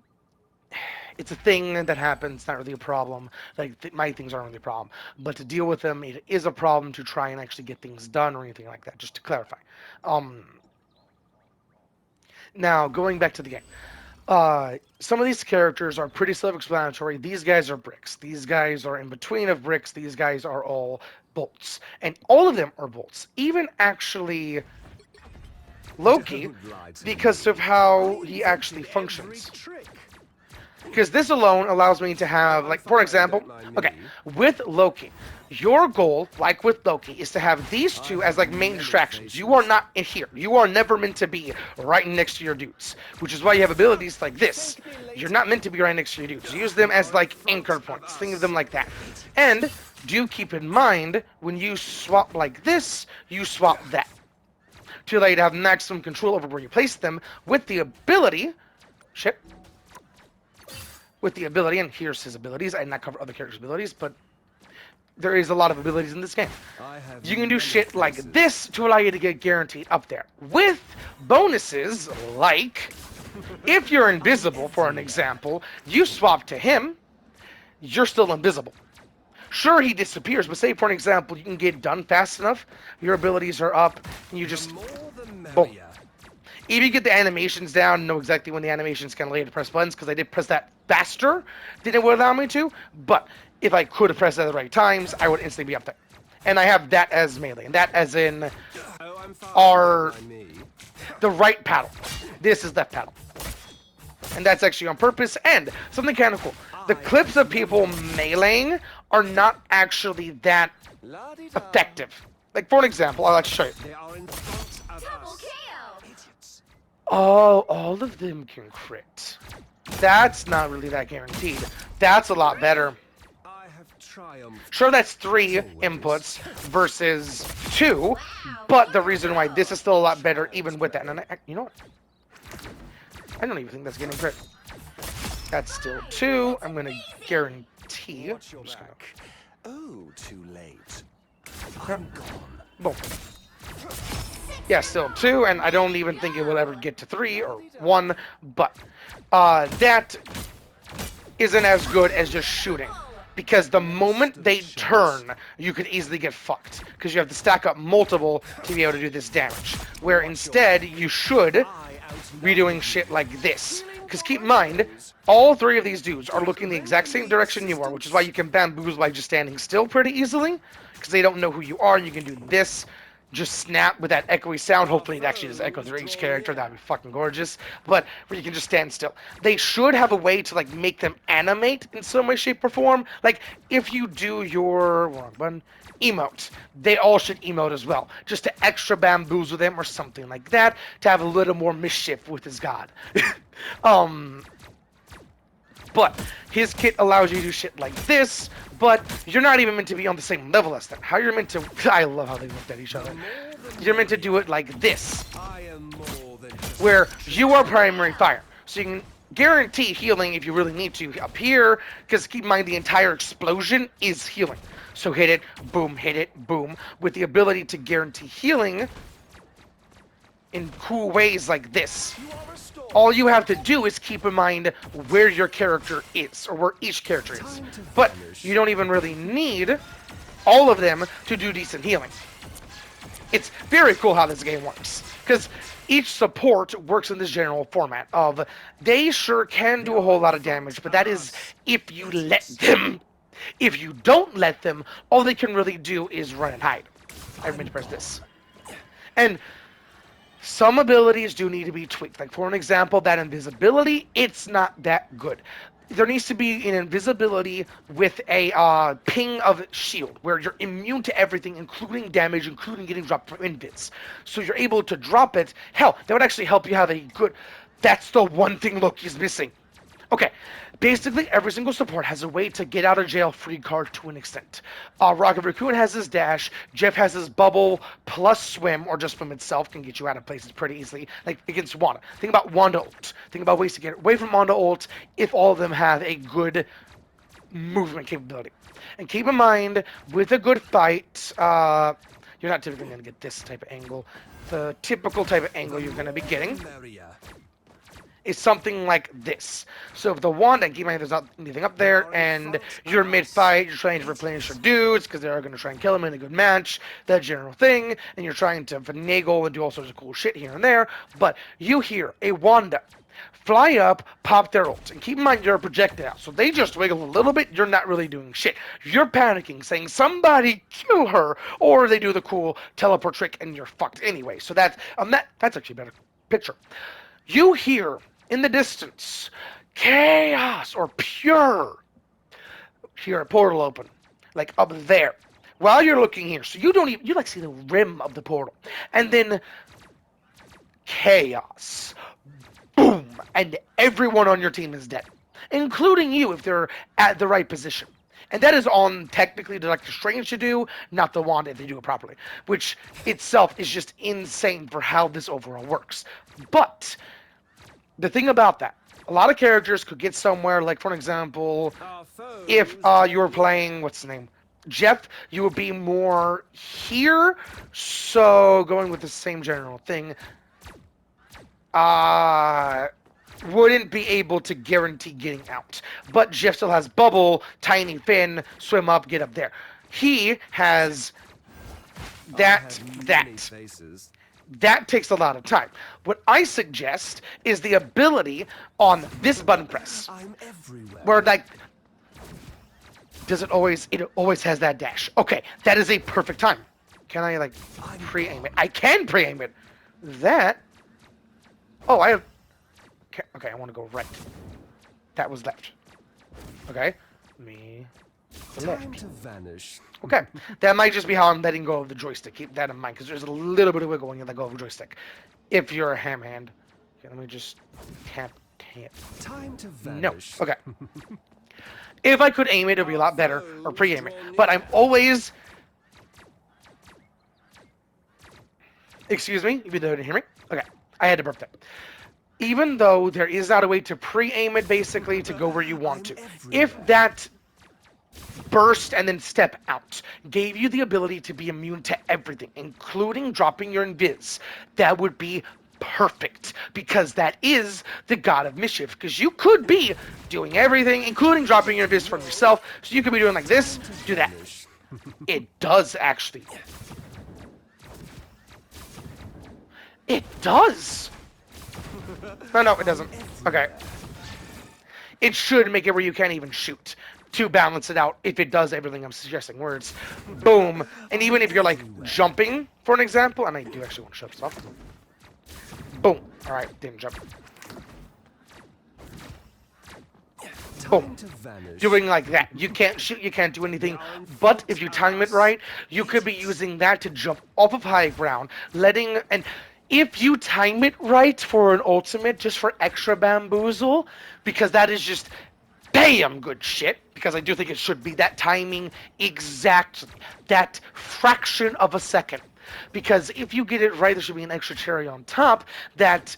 It's a thing that happens. It's not really a problem. Like, my things aren't really a problem. But to deal with them, it is a problem to try and actually get things done or anything like that, just to clarify. Now, going back to the game. Some of these characters are pretty self-explanatory. These guys are bricks. These guys are in between of bricks. These guys are all bolts. And all of them are bolts. Even actually Loki, because of how he actually functions. Because this alone allows me to have, like, for example, okay, with Loki, your goal, like with Loki, is to have these two as, like, main distractions. You are not in here. You are never meant to be right next to your dudes, which is why you have abilities like this. You're not meant to be right next to your dudes. Use them as, like, anchor points. Think of them like that. And do keep in mind, when you swap like this, you swap that. To allow you to have maximum control over where you place them with the ability... Shit. With the ability, and here's his abilities. I did not cover other characters' abilities, but there is a lot of abilities in this game. You can do shit like this to allow you to get guaranteed up there. With bonuses like, if you're invisible, for an example, you swap to him, you're still invisible. Sure, he disappears, but say, for an example, you can get done fast enough, your abilities are up, and you just, boom. If you get the animations down, know exactly when the animations can allow you to press buttons, because I did press that faster than it would allow me to, but if I could have pressed it at the right times, I would instantly be up there. And I have that as melee, and that as in our The right paddle. This is left paddle. And that's actually on purpose. And something kind of cool. The clips of people meleeing are not actually that La-di-da. effective. Like, for an example, I'll like to show you. They are in front of Double us. kill. Idiots. Oh, all of them can crit. That's not really that guaranteed. That's a lot better. I have triumphed. Sure, that's 3 inputs versus 2, but the reason why this is still a lot better even with that, and you know what? I don't even think that's getting crit. That's still 2. I'm going to guarantee. Watch your I'm just gonna- back. Oh, too late. I'm gone. Boom. Yeah, still 2, and I don't even think it will ever get to 3 or 1, but that isn't as good as just shooting. Because the moment they turn, you could easily get fucked. Because you have to stack up multiple to be able to do this damage. Where instead, you should be doing shit like this. Because keep in mind, all 3 of these dudes are looking the exact same direction you are, which is why you can bamboozle by just standing still pretty easily. Because they don't know who you are, you can do this. Just snap with that echoey sound. Hopefully it actually does echo through each character. That'd be fucking gorgeous. But where you can just stand still. They should have a way to like make them animate in some way, shape, or form. Like if you do your wrong button emote, they all should emote as well. Just to extra bamboozle them or something like that. To have a little more mischief with his god. But his kit allows you to do shit like this, but you're not even meant to be on the same level as them. How you're meant to... I love how they looked at each other. You're meant to do it like this, I am more than just where you are primary fire. So you can guarantee healing if you really need to up here, because keep in mind the entire explosion is healing. So hit it, boom, with the ability to guarantee healing in cool ways like this. you are restored. All you have to do is keep in mind where your character is, or where each character is. But you don't even really need all of them to do decent healing. It's very cool how this game works, because each support works in this general format of they sure can do a whole lot of damage, but that is if you let them. If you don't let them, all they can really do is run and hide. I meant to press this. And some abilities do need to be tweaked. Like, for an example, that invisibility, it's not that good. There needs to be an invisibility with a ping of shield, where you're immune to everything, including damage, including getting dropped from invis. So you're able to drop it. Hell, that would actually help you have a good... That's the one thing Loki's missing. Okay, basically every single support has a way to get out of jail free card to an extent. Rocket Raccoon has his dash, Jeff has his bubble plus swim, or just swim itself can get you out of places pretty easily, like against Wanda. Think about Wanda ult. Think about ways to get away from Wanda ult if all of them have a good movement capability. And keep in mind, with a good fight, you're not typically going to get this type of angle. The typical type of angle you're going to be getting Maria. is something like this. So if the Wanda, keep in mind there's not anything up there, and you're mid-fight, you're trying to replenish your dudes, because they're going to try and kill them in a good match, that general thing, and you're trying to finagle and do all sorts of cool shit here and there, but you hear a Wanda fly up, pop their ult, and keep in mind you're a projectile, so they just wiggle a little bit, you're not really doing shit. You're panicking, saying, somebody kill her, or they do the cool teleport trick, and you're fucked anyway. So that's actually a better picture. You hear in the distance chaos or pure. Hear a portal open, like up there. While you're looking here, so you don't even, you like see the rim of the portal, and then chaos, boom, and everyone on your team is dead, including you if they're at the right position. And that is on technically the Doctor Strange to do, not the Wanda if they do it properly, which itself is just insane for how this overall works. But the thing about that, a lot of characters could get somewhere, like for example, Our foes if you were playing, what's the name? Jeff, you would be more here, so going with the same general thing, wouldn't be able to guarantee getting out. But Jeff still has bubble, tiny fin, swim up, get up there. He has that. faces. That takes a lot of time. What I suggest is the ability on this button press, I'm everywhere. where like, it always has that dash. Okay, that is a perfect time. Can I like pre-aim it? I can pre-aim it. That Oh, I have... Okay, I want to go right. That was left. Okay. Me... Time left. to vanish. Okay. That might just be how I'm letting go of the joystick. Keep that in mind, because there's a little bit of wiggle when you let go of the joystick. If you're a ham hand. Okay, let me just tap. Time to No. vanish. Okay. If I could aim it, it'd be a lot better, or pre-aim it. But I'm always... Excuse me, if you didn't hear me. Okay, I had to burp that. Even though there is not a way to pre-aim it, basically, to go where you want to. If that burst and then step out gave you the ability to be immune to everything, including dropping your invis, that would be perfect, because that is the god of mischief. Because you could be doing everything, including dropping your invis from yourself, so you could be doing like this, do that. It does actually. It does. No, it doesn't. Okay. It should make it where you can't even shoot to balance it out if it does everything I'm suggesting. Where it's boom. And even if you're like jumping, for an example, and I do actually want to shut this off. Boom. Alright, didn't jump. Boom. Doing like that. You can't shoot, you can't do anything. But if you time it right, you could be using that to jump off of high ground, letting... and if you time it right for an ultimate, just for extra bamboozle, because that is just damn good shit, because I do think it should be that timing exactly, that fraction of a second. Because if you get it right, there should be an extra cherry on top, that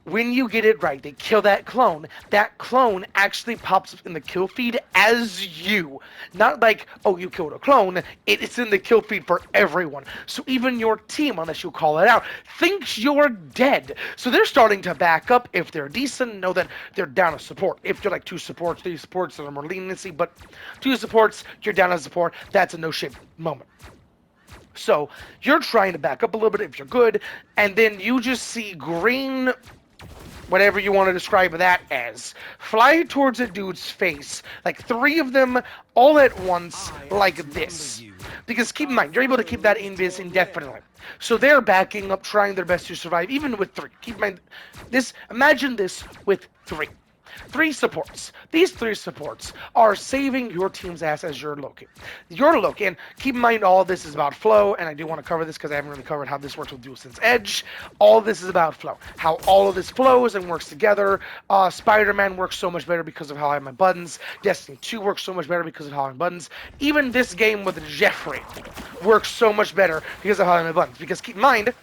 when you get it right, they kill that clone. That clone actually pops up in the kill feed as you. Not like, oh, you killed a clone. It's in the kill feed for everyone. So even your team, unless you call it out, thinks you're dead. So they're starting to back up. If they're decent, know that they're down as support. If they're like 2 supports, 3 supports, there's more leniency. But 2 supports, you're down as support. That's a no shit moment. So you're trying to back up a little bit if you're good. And then you just see green... whatever you want to describe that as, fly towards a dude's face, like 3 of them all at once, like this. Because keep in mind, you're able to keep that invis indefinitely. So they're backing up, trying their best to survive, even with 3. Keep in mind, imagine this with 3. 3 supports. These 3 supports are saving your team's ass as you're Loki. You're Loki, and keep in mind all this is about flow, and I do want to cover this because I haven't really covered how this works with DualSense Edge. All this is about flow. How all of this flows and works together. Spider-Man works so much better because of how I have my buttons. Destiny 2 works so much better because of how I have my buttons. Even this game with Jeffrey works so much better because of how I have my buttons. Because keep in mind,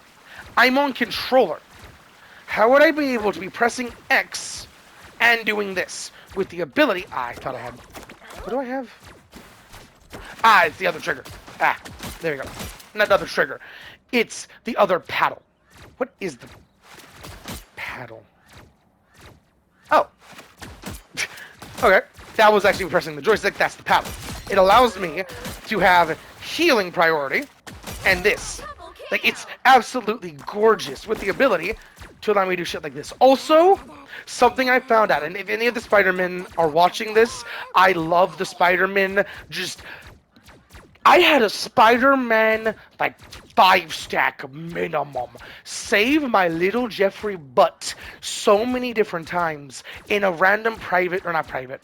I'm on controller. How would I be able to be pressing X and doing this with the ability... I thought I had... What do I have? It's the other trigger. There you go. Not the other trigger. It's the other paddle. What is the paddle? Oh. Okay. That was actually pressing the joystick. That's the paddle. It allows me to have healing priority and this. Like, it's absolutely gorgeous with the ability to allow me to do shit like this. Also, something I found out, and if any of the Spider-Men are watching this, I love the Spider-Men. I had a Spider-Man, like, 5-stack minimum save my little Jeffrey butt so many different times in a random private, or not private,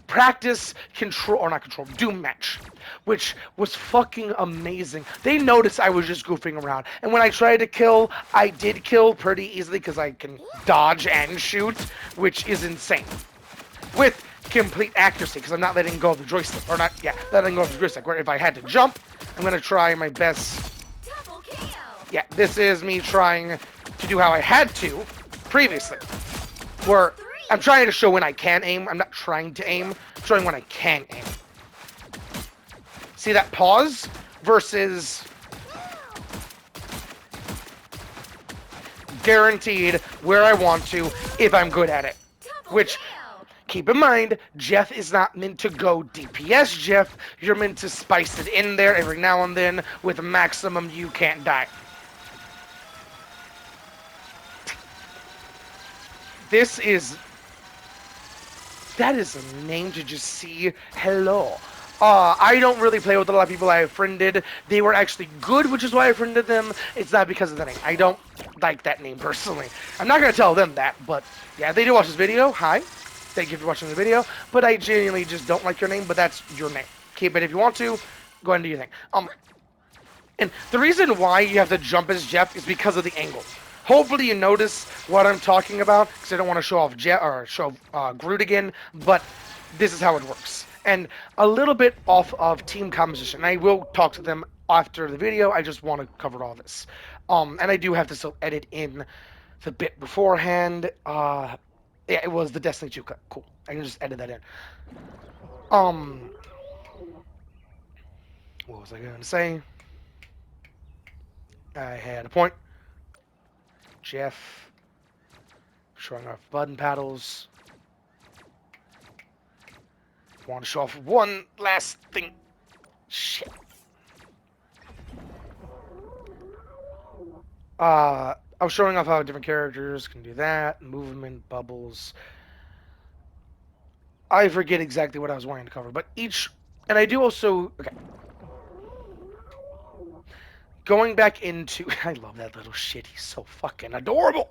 practice control, or not control, Doom match, which was fucking amazing. They noticed I was just goofing around, and when I tried to kill, I did kill pretty easily because I can dodge and shoot, which is insane. With complete accuracy, because I'm not letting go of the joystick, or not, letting go of the joystick, where if I had to jump, I'm going to try my best. Yeah, this is me trying to do how I had to previously, where I'm trying to show when I can aim. I'm not trying to aim. I'm showing when I can aim. See that pause versus guaranteed where I want to if I'm good at it. Which, keep in mind, Jeff is not meant to go DPS, Jeff. You're meant to spice it in there every now and then with maximum you can't die. That is a name to just see. Hello. I don't really play with a lot of people I have friended. They were actually good, which is why I friended them. It's not because of the name. I don't like that name personally. I'm not going to tell them that, but yeah, they do watch this video. Hi. Thank you for watching the video. But I genuinely just don't like your name, but that's your name. Keep it if you want to. Go ahead and do your thing. And the reason why you have to jump as Jeff is because of the angle. Hopefully you notice what I'm talking about, because I don't want to show off Jeff or show Groot again, but this is how it works. And a little bit off of team composition. I will talk to them after the video. I just want to cover all this. And I do have to still edit in the bit beforehand. Yeah, it was the Destiny 2 cut. Cool. I can just edit that in. What was I going to say? I had a point. Jeff showing off button paddles. Want to show off one last thing. Shit. I was showing off how different characters can do that. Movement, bubbles. I forget exactly what I was wanting to cover, but each... And I do also... Okay. Going back into... I love that little shit. He's so fucking adorable.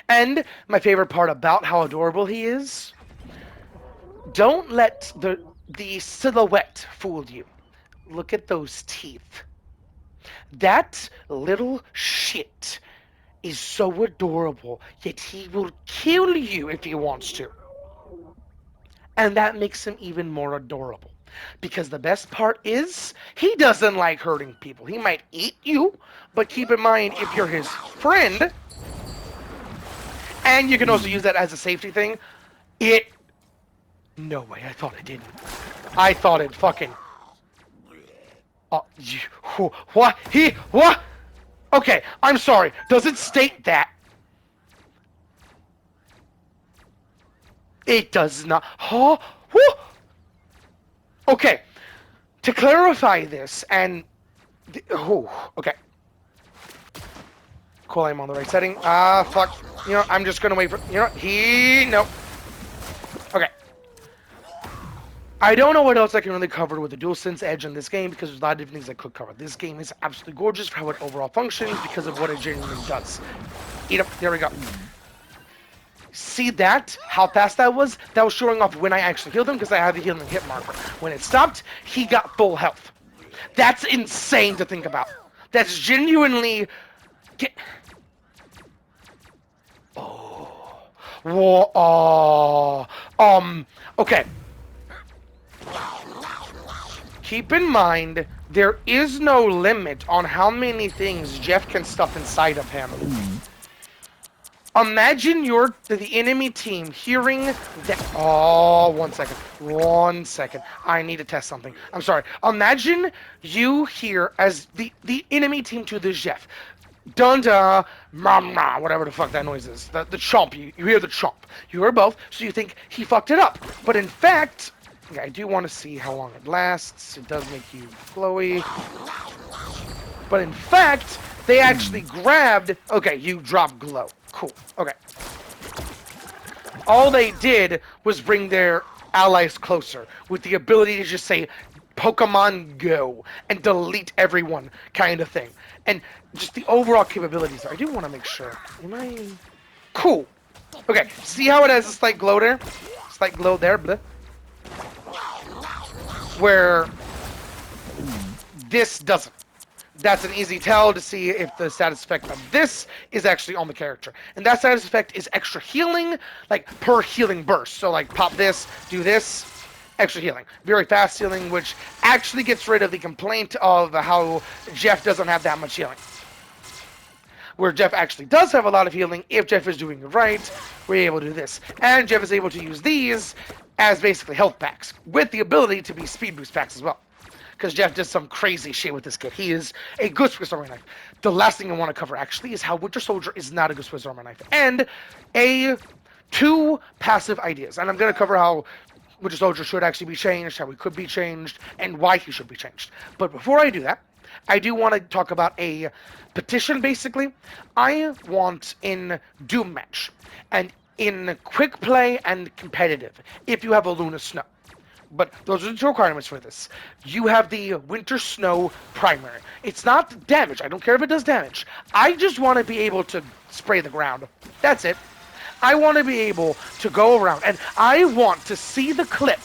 And my favorite part about how adorable he is... Don't let the silhouette fool you. Look at those teeth. That little shit is so adorable, yet he will kill you if he wants to. And that makes him even more adorable. Because the best part is, he doesn't like hurting people. He might eat you, but keep in mind, if you're his friend, and you can also use that as a safety thing, No way, I thought it didn't. I thought it fucking... What? What? Okay, I'm sorry. Does it state that? It does not. Huh? Okay. To clarify this, and... okay. Cool, I'm on the right setting. Fuck. You know, I'm just gonna wait for... You know, no. Okay. I don't know what else I can really cover with the DualSense Edge in this game, because there's a lot of different things I could cover. This game is absolutely gorgeous for how it overall functions, because of what it genuinely does. Eat up. There we go. See that? How fast that was? That was showing off when I actually healed him, because I had the healing hit marker. When it stopped, he got full health. That's insane to think about. That's genuinely... Okay. Keep in mind, there is no limit on how many things Jeff can stuff inside of him. Imagine the enemy team hearing that... Oh, 1 second. 1 second. I need to test something. I'm sorry. Imagine you hear as the enemy team to this Jeff. Dun-da, ma, whatever the fuck that noise is. The chomp. You hear the chomp. You hear both, so you think he fucked it up. But in fact... Okay, I do want to see how long it lasts. It does make you glowy. But in fact, they actually grabbed... Okay, you drop glow. Cool. Okay. All they did was bring their allies closer with the ability to just say, Pokemon Go, and delete everyone kind of thing. And just the overall capabilities there. I do want to make sure. Am I... Cool. Okay, see how it has a slight glow there? Slight glow there, bleh. Where this doesn't. That's an easy tell to see if the status effect of this is actually on the character. And that status effect is extra healing, like per healing burst. So like pop this, do this, extra healing. Very fast healing, which actually gets rid of the complaint of how Jeff doesn't have that much healing. Where Jeff actually does have a lot of healing, if Jeff is doing it right, we're able to do this. And Jeff is able to use these as basically health packs, with the ability to be speed boost packs as well. Because Jeff does some crazy shit with this kit. He is a good Swiss Army knife. The last thing I want to cover, actually, is how Winter Soldier is not a good Swiss Army knife. And two passive ideas. And I'm going to cover how Winter Soldier should actually be changed, how he could be changed, and why he should be changed. But before I do that, I do want to talk about a petition, basically. I want in Doom Match, and in quick play and competitive, if you have a Luna Snow, but those are the 2 requirements for this. You have the winter snow primary. It's not damage. I don't care if it does damage. I just want to be able to spray the ground. That's it. I want to be able to go around, and I want to see the clip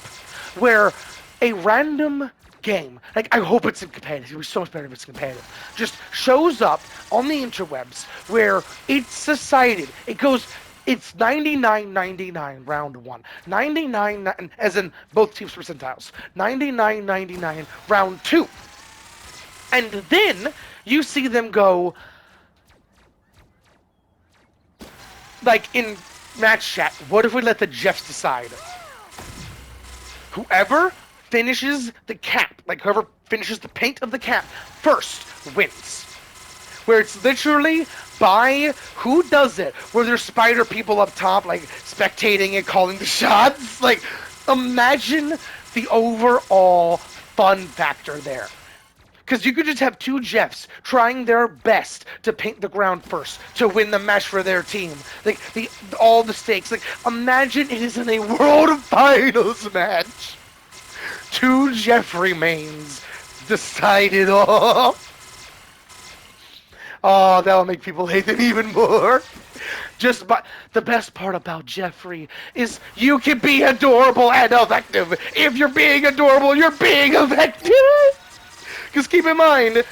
where a random game, like I hope it's in competitive, it would be so much better if it's competitive, just shows up on the interwebs where it's decided, it's 99-99 round 1, 99, as in both teams' percentiles, 99-99 round 2, and then you see them go, like in match chat, what if we let the Jeffs decide? Whoever finishes the cap, like whoever finishes the paint of the cap first wins. Where it's literally by who does it, where there's spider people up top, like spectating and calling the shots. Like, imagine the overall fun factor there. Because you could just have 2 Jeffs trying their best to paint the ground first, to win the match for their team. Like, all the stakes. Like, imagine it is in a World Finals match. 2 Jeff remains decided off. Oh, that'll make people hate them even more. The best part about Jeffrey is you can be adorable and effective. If you're being adorable, you're being effective. Because keep in mind,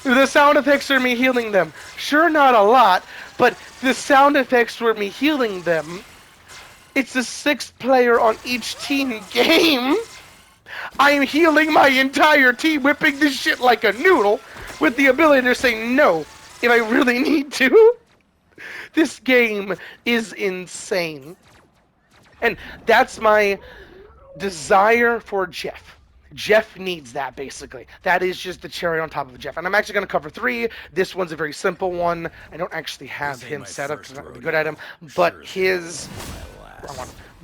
the sound effects are me healing them. Sure, not a lot, but the sound effects were me healing them. It's the 6th player on each team game. I am healing my entire team, whipping this shit like a noodle, with the ability to say no if I really need to. This game is insane. And that's my desire for Jeff. Jeff needs that, basically. That is just the cherry on top of Jeff. And I'm actually going to cover 3. This one's a very simple one. I don't actually have him set up because I'm not really good at him. But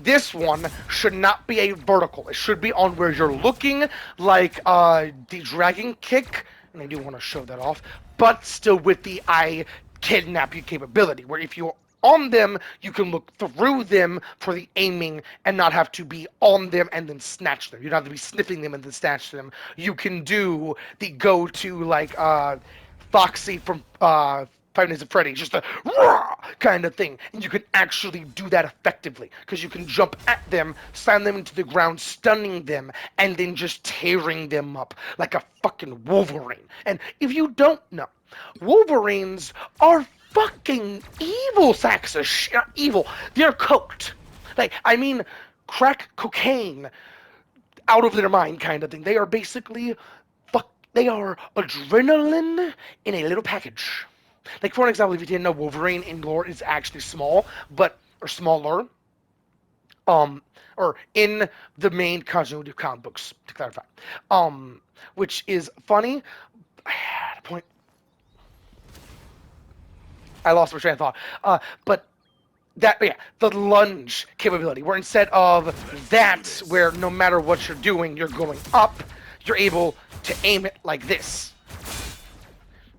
this one should not be a vertical. It should be on where you're looking, like the dragon kick. And I do want to show that off. But still with the I kidnap you capability, where if you're on them, you can look through them for the aiming and not have to be on them and then snatch them. You don't have to be sniffing them and then snatch them. You can do the go-to, like, Foxy from Five Nights at Freddy's, just a raw kind of thing. And you can actually do that effectively, because you can jump at them, slam them into the ground, stunning them, and then just tearing them up like a fucking Wolverine. And if you don't know, Wolverines are fucking evil sacks of shit. Evil. They're coked. Like, I mean, crack cocaine out of their mind kind of thing. They are basically, they are adrenaline in a little package. Like, for an example, if you didn't know, Wolverine in lore is actually small, or smaller, or in the main continuity of comic books, to clarify. Which is funny. I had a point. I lost my train of thought. But the lunge capability, where instead of that, where no matter what you're doing, you're going up, you're able to aim it like this.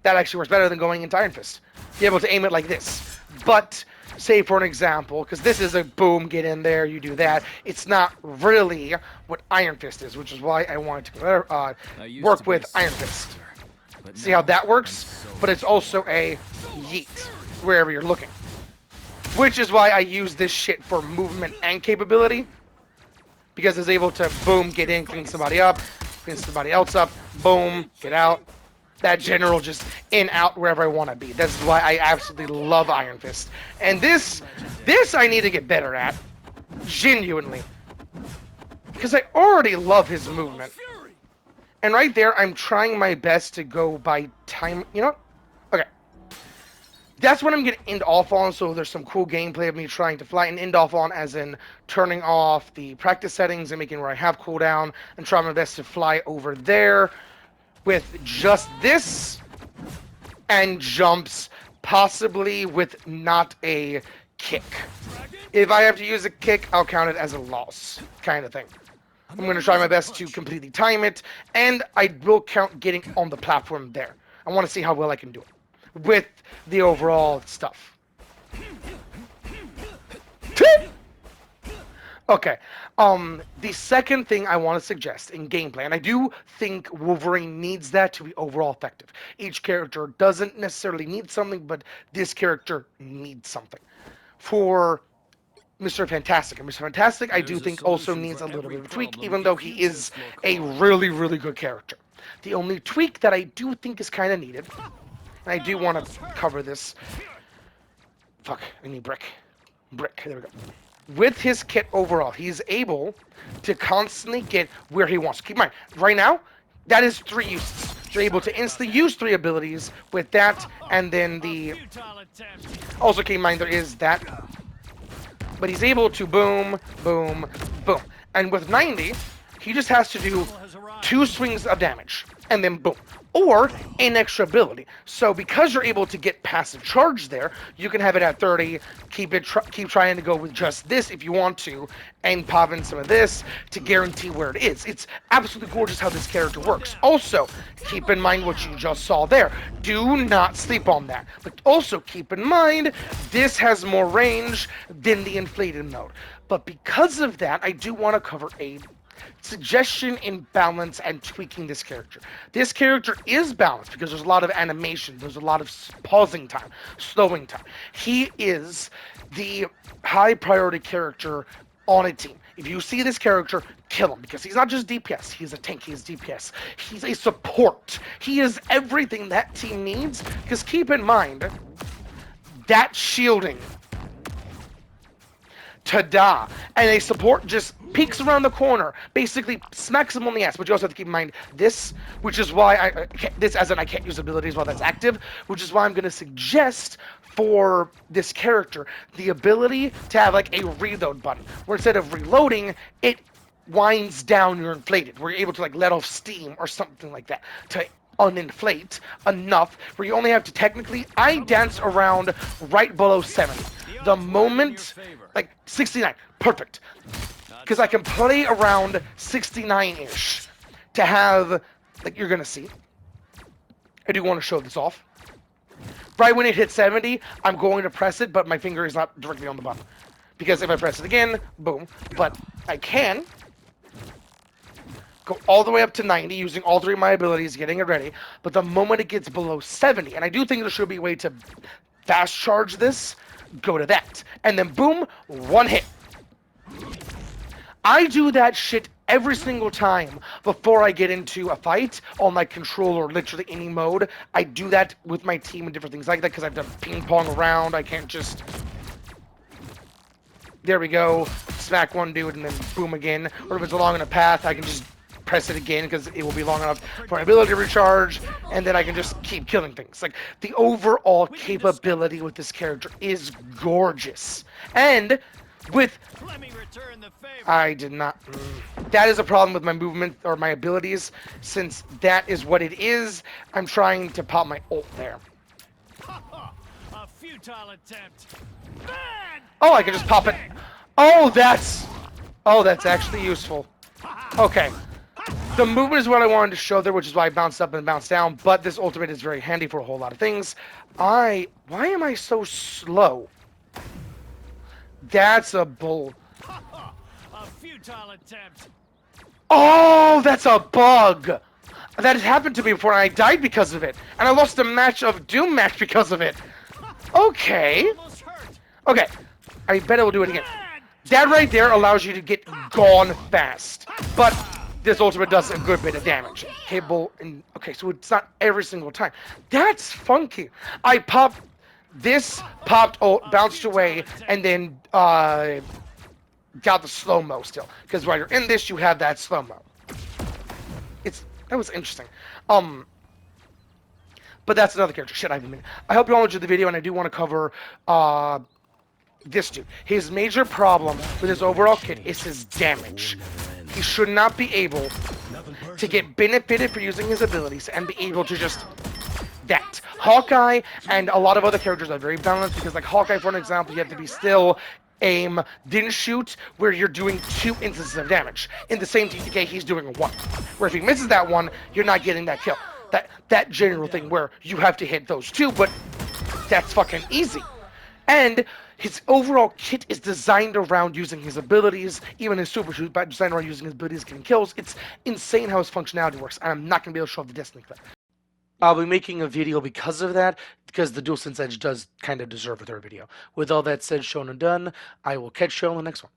That actually works better than going into Iron Fist. You're able to aim it like this. But, say for an example, because this is a boom, get in there, you do that. It's not really what Iron Fist is, which is why I wanted to work with Iron Fist. See how that works? But it's also a yeet, wherever you're looking. Which is why I use this shit for movement and capability. Because it's able to, boom, get in, clean somebody up, clean somebody else up, boom, get out. That general just in, out, wherever I want to be. That's why I absolutely love Iron Fist. And this I need to get better at. Genuinely. Because I already love his movement. And right there, I'm trying my best to go by time. You know what? Okay. That's what I'm going to end off on, so there's some cool gameplay of me trying to fly and end off on, as in turning off the practice settings and making where I have cooldown, and trying my best to fly over there with just this, and jumps, possibly with not a kick. If I have to use a kick, I'll count it as a loss, kind of thing. I'm going to try my best to completely time it, and I will count getting on the platform there. I want to see how well I can do it with the overall stuff. Okay. The second thing I want to suggest in gameplay, and I do think Wolverine needs that to be overall effective. Each character doesn't necessarily need something, but this character needs something. For Mr. Fantastic. And Mr. Fantastic, I do There's a think also solution needs for a little every bit of a tweak, problem even though if he you is just look a hard. really, really good character. The only tweak that I do think is kind of needed, and I do want to cover this. Fuck, I need brick. Brick, there we go. With his kit overall, he's able to constantly get where he wants. Keep in mind, right now, that is 3 uses. You're able to instantly use 3 abilities with that, and then the... Also keep in mind, there is that. But he's able to boom, boom, boom. And with 90, he just has to do 2 swings of damage, and then boom. Or an extra ability. So because you're able to get passive charge there, you can have it at 30, keep trying to go with just this if you want to, and pop in some of this to guarantee where it is. It's absolutely gorgeous how this character works. Also, keep in mind what you just saw there. Do not sleep on that. But also keep in mind, this has more range than the inflated mode. But because of that, I do want to cover a suggestion in balance and tweaking this character. This character is balanced because there's a lot of animation, there's a lot of pausing time, slowing time. He is the high priority character on a team. If you see this character, kill him, because he's not just DPS, he's a tank, he's DPS. He's a support. He is everything that team needs, because keep in mind, that shielding ta-da, and a support just peeks around the corner, basically smacks him on the ass. But you also have to keep in mind this, which is why I can't use abilities while that's active, which is why I'm going to suggest for this character the ability to have like a reload button, where instead of reloading, it winds down your inflated, where you're able to like let off steam or something like that to uninflate enough where you only have to technically, I dance around right below 70. The moment, like 69, perfect. Because I can play around 69-ish to have, like you're going to see. I do want to show this off. Right when it hits 70, I'm going to press it, but my finger is not directly on the button. Because if I press it again, boom. But I can go all the way up to 90 using all 3 of my abilities, getting it ready. But the moment it gets below 70, and I do think there should be a way to fast charge this, go to that. And then boom, 1 hit. I do that shit every single time before I get into a fight on my controller, literally any mode. I do that with my team and different things like that because I've done ping pong around. I can't just... There we go. Smack one dude and then boom again. Or if it's along in a path, I can just press it again because it will be long enough for my ability to recharge, and then I can just keep killing things. Like, the overall capability with this character is gorgeous. And with... Let me return the favor. I did not... That is a problem with my movement or my abilities. Since that is what it is, I'm trying to pop my ult there. A futile attempt. Bad. Oh, I can just pop it. Oh, that's actually useful. Okay. The movement is what I wanted to show there, which is why I bounced up and bounced down, but this ultimate is very handy for a whole lot of things. Why am I so slow? That's a bull. A futile attempt. Oh, that's a bug. That has happened to me before, and I died because of it. And I lost a match of Doom match because of it. Okay. Almost hurt. Okay. I bet I will do it again. That right there allows you to get gone fast. But this ultimate does a good bit of damage. Cable and okay, so it's not every single time. That's funky. I popped this, bounced away, and then got the slow-mo still. Because while you're in this, you have that slow-mo. That was interesting. But that's another character. Shit, I hope you all enjoyed the video, and I do want to cover this dude. His major problem with his overall kit is his damage. He should not be able to get benefited for using his abilities and be able to just... That. Hawkeye and a lot of other characters are very balanced because, like Hawkeye, for an example, you have to be still, aim, then shoot, where you're doing 2 instances of damage. In the same TTK, he's doing 1. Where if he misses that one, you're not getting that kill. That general thing where you have to hit those 2, but that's fucking easy. And His overall kit is designed around using his abilities, even his super shoot, but designed around using his abilities, getting kills. It's insane how his functionality works, and I'm not going to be able to show off the Destiny clip. I'll be making a video because of that, because the DualSense Edge does kind of deserve a third video. With all that said, shown and done, I will catch you on the next one.